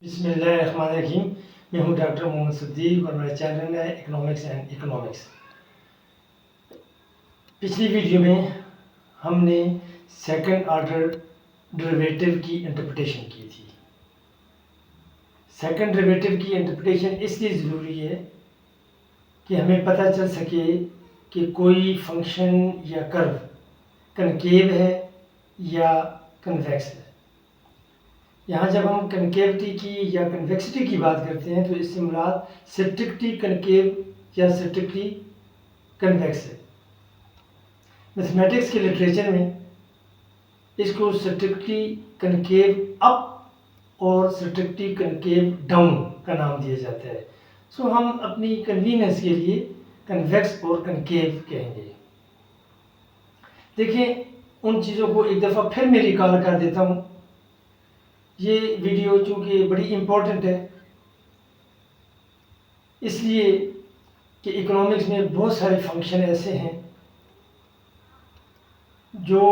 बिस्मिल्लाहिर्रहमानिर्रहीम। मैं हूं डॉक्टर मोहम्मद सिद्दीक और मेरा चैनल है इकोनॉमिक्स एंड इकोनॉमिक्स। पिछली वीडियो में हमने सेकंड ऑर्डर डेरिवेटिव की इंटरप्रिटेशन की थी। सेकंड डेरिवेटिव की इंटरप्रिटेशन इसलिए ज़रूरी है कि हमें पता चल सके कि कोई फंक्शन या कर्व कनकेव है या कन्वेक्स है। यहाँ जब हम कनकेविटी की या कन्वेक्सिटी की बात करते हैं तो इससे मुराद स्ट्रिक्टली कनकेव या स्ट्रिक्टली कन्वेक्स है। मैथमेटिक्स के लिटरेचर में इसको स्ट्रिक्टली कनकेव अप और स्ट्रिक्टली कनकेव डाउन का नाम दिया जाता है। सो हम अपनी कन्वीनियंस के लिए कन्वेक्स और कनकेव कहेंगे। देखिए, उन चीज़ों को एक दफ़ा फिर मैं रिकॉल कर देता हूँ। ये वीडियो चूँकि बड़ी इम्पोर्टेंट है इसलिए कि इकोनॉमिक्स में बहुत सारे फंक्शन ऐसे हैं जो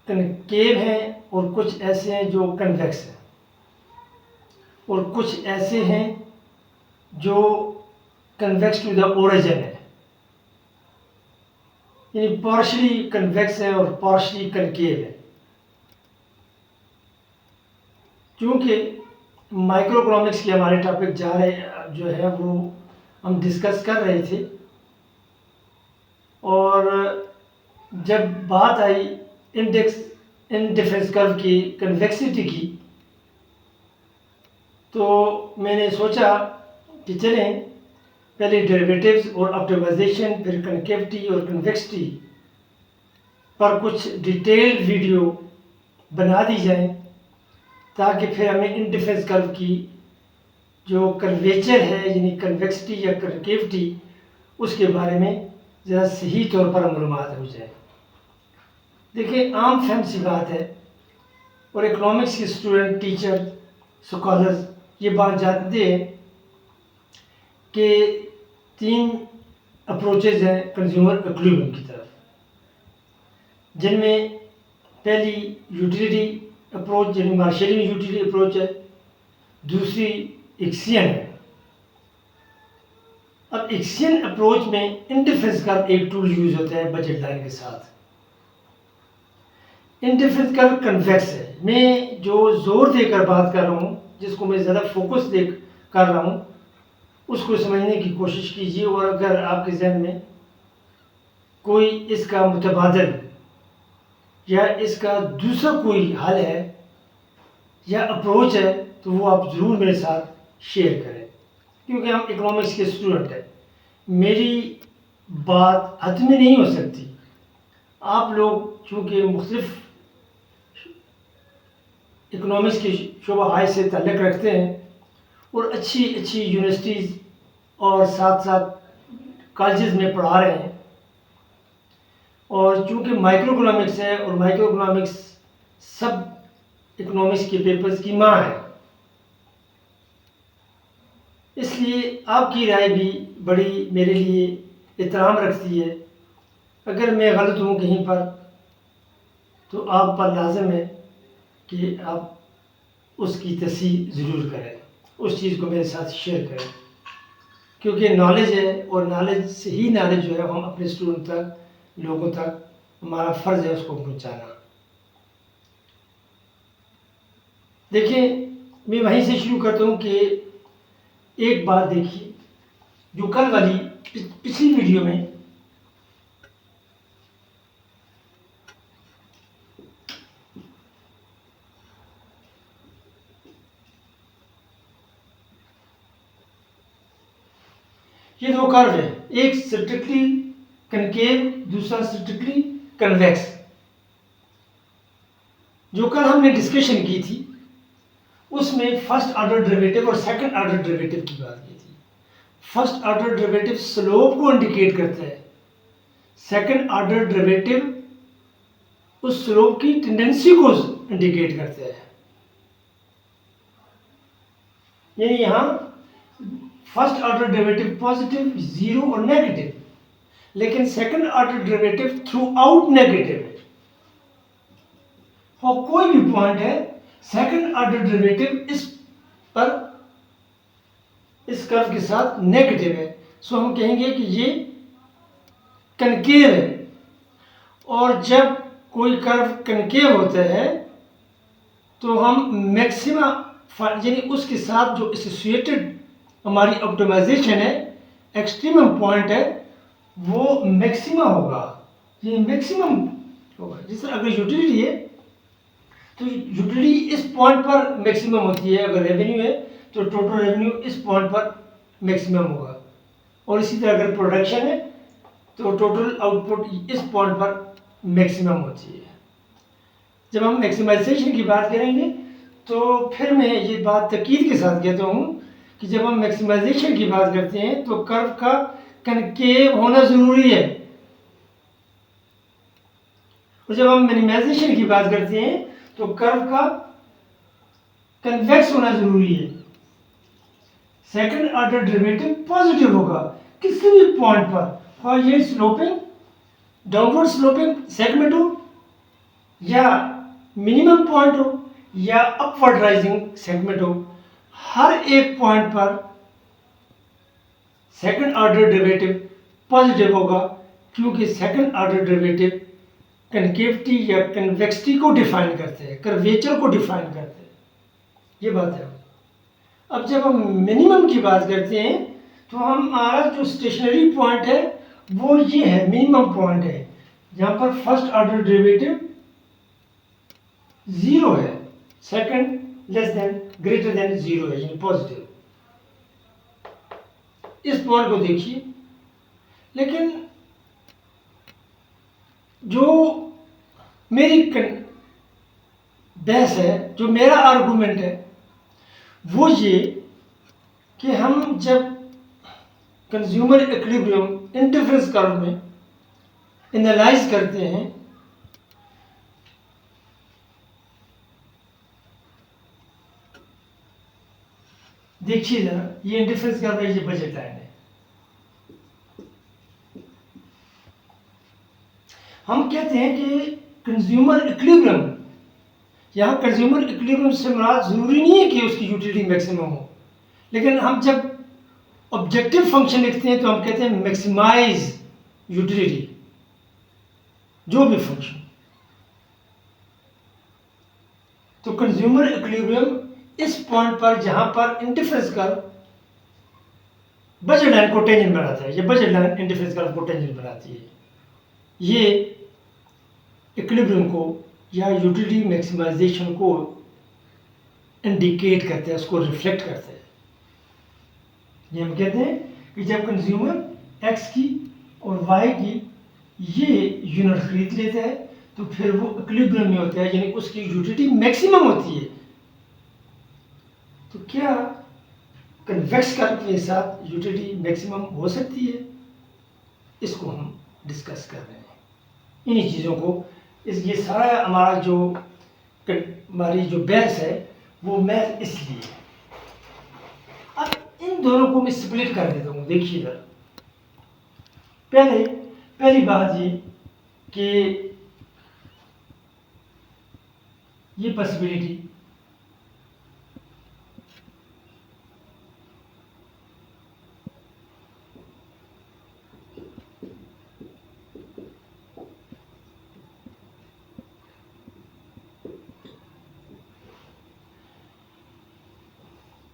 कनकेव हैं और कुछ ऐसे हैं जो कन्वेक्स हैं और कुछ ऐसे हैं जो कन्वेक्स टू द ओरिजिन है, यानी पार्शली कन्वेक्स है और पार्शली कनकेव है। क्योंकि माइक्रोइकोनॉमिक्स के हमारे टॉपिक जा रहे जो है वो हम डिस्कस कर रहे थे और जब बात आई इंडिफरेंस कर्व की कन्वेक्सिटी की तो मैंने सोचा कि चलें पहले डेरिवेटिव्स और ऑप्टिमाइजेशन फिर कनकेविटी और कन्वेक्सिटी पर कुछ डिटेल्ड वीडियो बना दी जाए ताकि फिर हमें इंडिफरेंस कर्व की जो कर्वेचर है यानी कन्वेक्सिटी या कनकेविटी उसके बारे में ज़रा सही तौर पर मालूमात हो जाए। देखिए, आम फहम सी बात है और इकोनॉमिक्स के स्टूडेंट, टीचर, स्कॉलर्स ये बात जानते हैं कि तीन अप्रोचेज हैं कंज्यूमर इक्विलिब्रियम की तरफ, जिनमें पहली यूटिलिटी अप्रोच यानी मार्शलियन यूटिलिटी अप्रोच है, दूसरी इक्सियन है। अब इक्सियन अप्रोच में इंडिफरेंस कर्व एक टूल यूज होता है बजट लाइन के साथ। इंडिफरेंस कर्व कन्वेक्स है। मैं जो जोर देकर बात कर रहा हूँ, जिसको मैं ज़्यादा फोकस दे कर रहा हूँ, उसको समझने की कोशिश कीजिए और अगर आपके जहन में कोई इसका मुतबादल या इसका दूसरा कोई हल है या अप्रोच है तो वो आप ज़रूर मेरे साथ शेयर करें, क्योंकि हम इकोनॉमिक्स के स्टूडेंट हैं। मेरी बात हतमी नहीं हो सकती। आप लोग चूँकि मुख्तलिफ इकोनॉमिक्स के शोबा से ताल्लुक़ रखते हैं और अच्छी अच्छी यूनिवर्सिटीज़ और साथ साथ कॉलेजेस में पढ़ा रहे हैं, और चूँकि माइक्रो इकोनॉमिक्स है और माइक्रो इकोनॉमिक्स सब इकोनॉमिक्स के पेपर्स की माँ है, इसलिए आपकी राय भी बड़ी मेरे लिए एहतराम रखती है। अगर मैं गलत हूँ कहीं पर तो आप पर लाजम है कि आप उसकी तस्दीक ज़रूर करें, उस चीज़ को मेरे साथ शेयर करें, क्योंकि नॉलेज है और नॉलेज से ही नॉलेज जो है हम अपने स्टूडेंट तक, लोगों तक हमारा फ़र्ज़ है उसको पहुँचाना। देखिए, मैं वहीं से शुरू करता हूँ कि एक बात देखिए, जो कल वाली पिछली वीडियो में ये दो कर्व है, एक स्ट्रिक्टली कनकेव, दूसरा स्ट्रिक्टली कन्वेक्स। जो कल हमने डिस्कशन की थी उसमें फर्स्ट ऑर्डर डेरिवेटिव और सेकंड ऑर्डर डेरिवेटिव की बात की थी। फर्स्ट ऑर्डर डेरिवेटिव स्लोप को इंडिकेट करता है, सेकंड ऑर्डर डेरिवेटिव उस स्लोप की टेंडेंसी को इंडिकेट करता है। यानी यहाँ first order derivative positive, zero और नेगेटिव, लेकिन second order derivative through out negative है। और कोई भी पॉइंट है सेकंड ऑर्डर डेरिवेटिव इस पर इस कर्व के साथ नेगेटिव है, सो हम कहेंगे कि ये कनकेव है। और जब कोई कर्व कनकेव होता है तो हम मैक्सिमा यानी उसके साथ जो एसोसिएटेड हमारी ऑप्टिमाइजेशन है, एक्सट्रीमम पॉइंट है, वो मैक्सिमा होगा, ये मैक्सिमम होगा। जिस तरह अगर यूटिलिटी है तो यूटिलिटी इस पॉइंट पर मैक्सिमम होती है, अगर रेवेन्यू है तो टोटल रेवेन्यू इस पॉइंट पर मैक्सिमम होगा। और इसी तरह अगर प्रोडक्शन है तो टोटल आउटपुट इस पॉइंट पर मैक्सिमम होती है। जब हम मैक्सिमाइजेशन की बात करेंगे तो फिर मैं ये बात तकीद के साथ कहता हूँ कि जब हम मैक्सिमाइजेशन की बात करते हैं तो कर्व का कनकेव होना ज़रूरी है, और जब हम मिनिमाइजेशन की बात करते हैं तो कर्व का कन्वेक्स होना ज़रूरी है। सेकंड ऑर्डर डेरिवेटिव पॉजिटिव होगा किसी भी पॉइंट पर, और ये स्लोपिंग डाउनवर्ड स्लोपिंग सेगमेंट हो या मिनिमम पॉइंट हो या अपवर्ड राइजिंग सेगमेंट हो, हर एक पॉइंट पर सेकंड ऑर्डर डेरिवेटिव पॉजिटिव होगा, क्योंकि सेकंड ऑर्डर डेरिवेटिव कनकेविटी या कन्वेक्सिटी को डिफाइन करते हैं, कर्वेचर को डिफाइन करते हैं। ये बात है। अब जब हम मिनिमम की बात करते हैं तो हमारा जो स्टेशनरी पॉइंट है वो ये है, मिनिमम पॉइंट है, जहां पर फर्स्ट ऑर्डर डेरिवेटिव 0 है, second less than greater than 0 है, यानी पॉजिटिव। इस पॉइंट को देखिए। लेकिन जो मेरी बहस है, जो मेरा आर्गुमेंट है, वो ये कि हम जब कंज्यूमर इक्विलिब्रियम इंटरफेरेंस कर्व में एनालाइज करते हैं देखिए जरा, ये इंटरफेरेंस कर्व है, ये बजट लाइन है। हम कहते हैं कि कंज्यूमर इक्विलिब्रियम, यहाँ कंज्यूमर इक्विलिब्रियम से मुराद जरूरी नहीं है कि उसकी यूटिलिटी मैक्सिमम हो, लेकिन हम जब ऑब्जेक्टिव फंक्शन लिखते हैं तो हम कहते हैं मैक्सिमाइज यूटिलिटी, जो भी फंक्शन। तो कंज्यूमर इक्विलिब्रियम इस पॉइंट पर जहां पर इंटरफेरेंस कर्व बजट लाइन को टेंजेंट बनाता है, ये बजट लाइन इंटरफेरेंस कर्व को टेंजेंट बनाती है, ये इक्विलिब्रियम को या यूटिलिटी मैक्सिमाइजेशन को इंडिकेट करते हैं, उसको रिफ्लेक्ट करते हैं। ये हम कहते हैं कि जब कंज्यूमर एक्स की और वाई की ये यूनिट खरीद लेता है तो फिर वो इक्विलिब्रियम में होता है, यानी उसकी यूटिलिटी मैक्सिमम होती है। तो क्या कन्वेक्स कर्व के साथ यूटिलिटी मैक्सिमम हो सकती है? इसको हम डिस्कस कर रहे हैं, इन्हीं चीज़ों को। ये सारा हमारा जो हमारी जो बहस है वो मैथ इसलिए। अब इन दोनों को मैं स्प्लिट कर देता हूँ। देखिए इधर, पहली बात ये कि ये पॉसिबिलिटी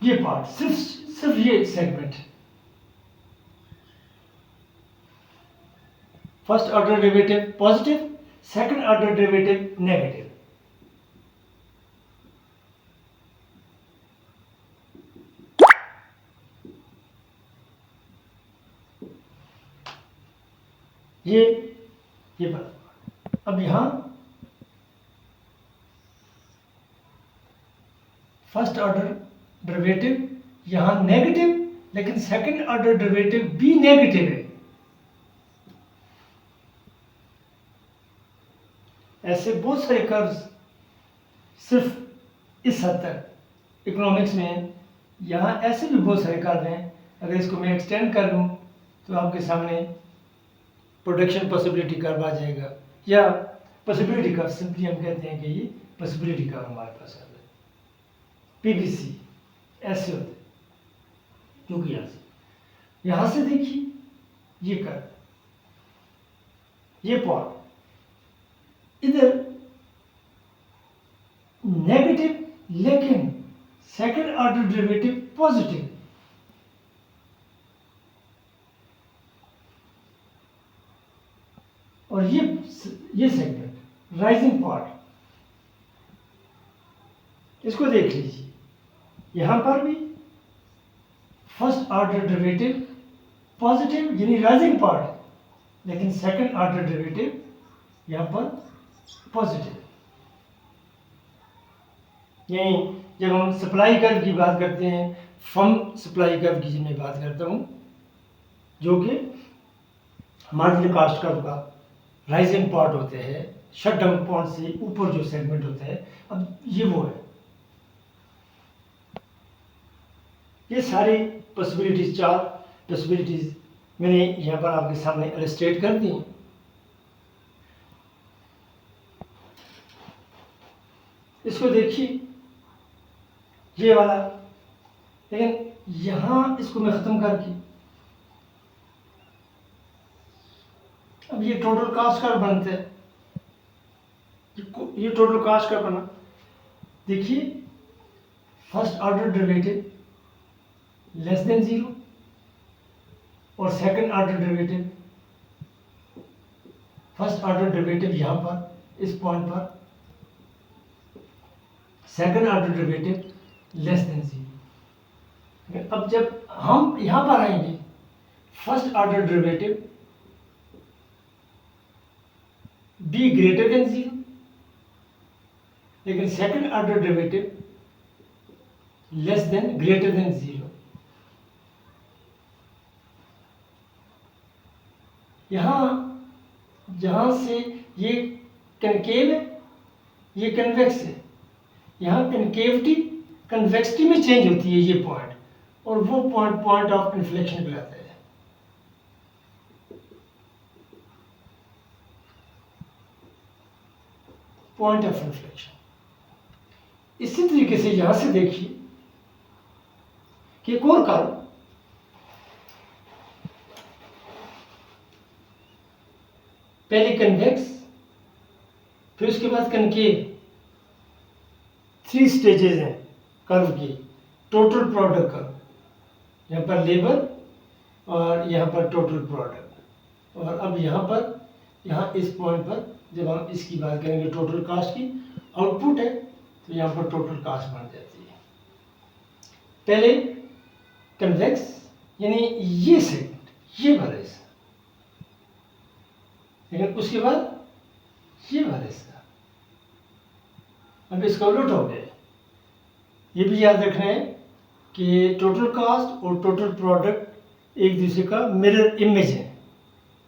ये पार्ट सिर्फ ये segment, first order derivative positive, second order derivative negative. ये बात। अब यहां फर्स्ट ऑर्डर डेरिवेटिव यहां नेगेटिव, लेकिन सेकंड ऑर्डर डेरिवेटिव भी नेगेटिव है। ऐसे बहुत सारे कर्व्स सिर्फ इस हद तक इकोनॉमिक्स में, यहाँ ऐसे भी बहुत सारे कर्व हैं। अगर इसको मैं एक्सटेंड कर लूँ तो आपके सामने प्रोडक्शन पॉसिबिलिटी कर्व आ जाएगा, या पॉसिबिलिटी कर्व, सिंपली हम कहते हैं कि ये पॉसिबिलिटी कर्व हमारे पास आ जाए। पीबीसी ऐसे होते, क्योंकि यहाँ से देखिए ये कर, ये पॉइंट इधर नेगेटिव, लेकिन सेकंड ऑर्डर डेरिवेटिव पॉजिटिव। और ये सेगमेंट राइजिंग पार्ट, इसको देख लीजिए, यहां पर भी फर्स्ट ऑर्डर डेरिवेटिव पॉजिटिव यानी राइजिंग पार्ट, लेकिन सेकंड ऑर्डर डेरिवेटिव यहां पर पॉजिटिव। यही जब हम सप्लाई कर्व की बात करते हैं, फर्म सप्लाई कर्व की मैं बात करता हूं, जो कि मार्जिनल कॉस्ट कर्व का राइजिंग पार्ट होते हैं, शट डाउन पॉइंट से ऊपर जो सेगमेंट होता है, अब ये वो है। ये सारी पॉसिबिलिटीज, 4 पॉसिबिलिटीज मैंने यहाँ पर आपके सामने इलस्ट्रेट कर दी। इसको देखिए, ये वाला, लेकिन यहाँ इसको मैं ख़त्म करके अब ये टोटल कास्ट कर्व बनते हैं। ये टोटल कास्ट कर्व बना, देखिए first order derivative less than 0 और second order derivative, first order derivative यहाँ पर इस पॉइंट पर, second order derivative less than 0। अब जब हम यहाँ पर आएंगे, first order derivative be greater than 0, लेकिन second order derivative less than greater than 0। यहाँ जहाँ से ये कनकेव है, ये कन्वेक्स है, यहाँ कनकेविटी कन्वेक्सिटी में चेंज होती है ये पॉइंट, और वो पॉइंट ऑफ इन्फ्लेक्शन कहलाता है। Point of inflection. इसी तरीके से यहां से देखिए कि एक और कर्व, पहले कन्वेक्स, फिर उसके बाद कनकेव, 3 स्टेजेस हैं कर्व की, टोटल प्रोडक्ट कर्व, यहाँ पर लेबर और यहाँ पर टोटल प्रोडक्ट। और अब यहाँ इस पॉइंट पर जब हम इसकी बात करेंगे टोटल कास्ट की, आउटपुट है तो यहाँ पर टोटल कास्ट बन जाती है। पहले कन्वेक्स यानी ये सेगमेंट, ये वाला हिस्सा, लेकिन उसके बाद ये वाला हिस्सा, अब इसका उलट हो गया। ये भी याद रखना है कि टोटल कास्ट और टोटल प्रोडक्ट एक दूसरे का मिरर इमेज है,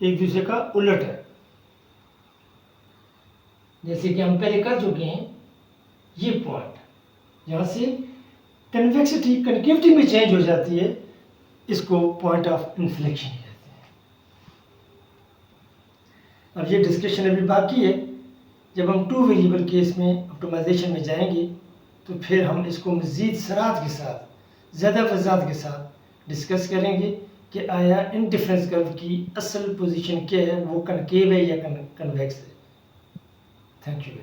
एक दूसरे का उलट है। जैसे कि हम पहले कर चुके हैं, ये पॉइंट यहाँ से कन्वेक्सिटी कनकेविटी में चेंज हो जाती है, इसको पॉइंट ऑफ इन्फ्लेक्शन कहते हैं। अब ये डिस्कशन अभी बाकी है, जब हम 2 वेरिएबल केस में ऑप्टिमाइजेशन में जाएंगे तो फिर हम इसको मज़ीद सराहत के साथ, ज़्यादा वज़ाहत के साथ डिस्कस करेंगे कि आया इन डिफरेंस कर्व की असल पोजीशन क्या है, वो कनकेव है या कन्वेक्स है। Thank you.